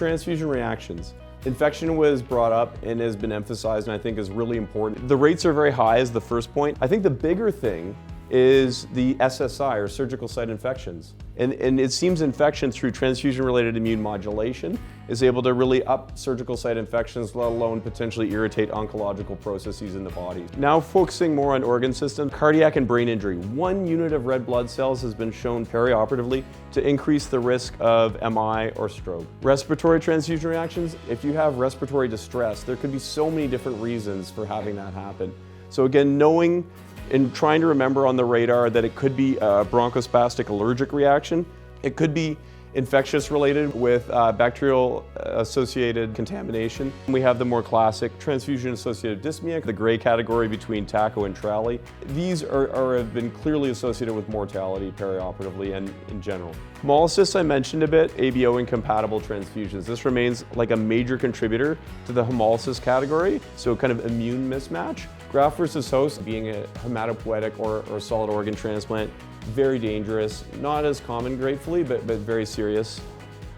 transfusion reactions. Infection was brought up and has been emphasized, and I think is really important. The rates are very high as the first point. I think the bigger thing is the SSI, or surgical site infections. And it seems infection through transfusion-related immune modulation is able to really up surgical site infections, let alone potentially irritate oncological processes in the body. Now focusing more on organ systems, cardiac and brain injury. 1 unit of red blood cells has been shown perioperatively to increase the risk of MI or stroke. Respiratory transfusion reactions, if you have respiratory distress, there could be so many different reasons for having that happen. So again, knowing and trying to remember on the radar that it could be a bronchospastic allergic reaction. It could be infectious related with bacterial associated contamination. We have the more classic transfusion associated dyspnea, the gray category between TACO and TRALI. These have been clearly associated with mortality perioperatively and in general. Hemolysis I mentioned a bit, ABO incompatible transfusions. This remains like a major contributor to the hemolysis category, so kind of immune mismatch. Graft versus host, being a hematopoietic or solid organ transplant, very dangerous, not as common gratefully, but very serious.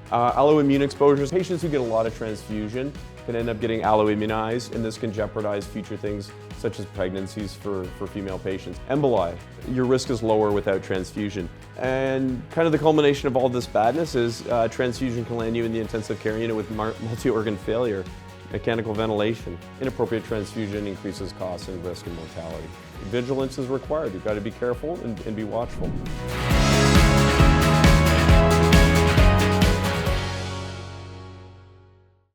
Alloimmune exposures, patients who get a lot of transfusion can end up getting alloimmunized, and this can jeopardize future things such as pregnancies for female patients. Emboli, your risk is lower without transfusion. And kind of the culmination of all this badness is transfusion can land you in the intensive care unit with multi-organ failure. Mechanical ventilation. Inappropriate transfusion increases costs and risk and mortality. Vigilance is required. You've got to be careful and be watchful.